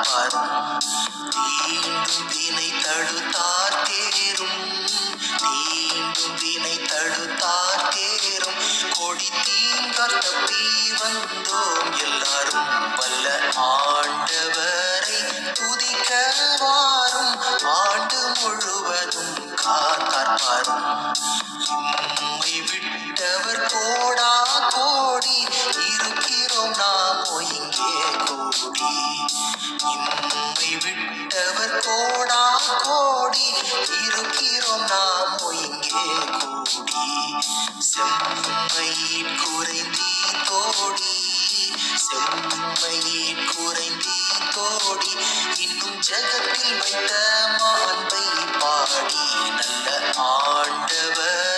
காப்பாரும் தீண்டும் வினை தடுத்தார் தேரும் தீண்டும் வினை தடுத்தார் தேரும் கொடி தீங்கால் தப்பி வந்தோம் எல்லாரும் வல்ல ஆண்டவரை துதிக்க வாரும் ஆண்டு முழுவதும் காத்தார்பாரும் இம்மை விட்டவர் கோடா கோடி இருக்கிறோம் நாமோ இங்கே கூடி இம்மை விட்டவர் கோடா கோடி இருக்கிறோம் நாமோ இங்கே கூடி செம்மையின் குறைந்தீ தோடி செம்மையின் குறைந்தீ தோடி இன்னும் ஜகத்தில் வைத்த மாண்பை பாடி நல்ல ஆண்டவர்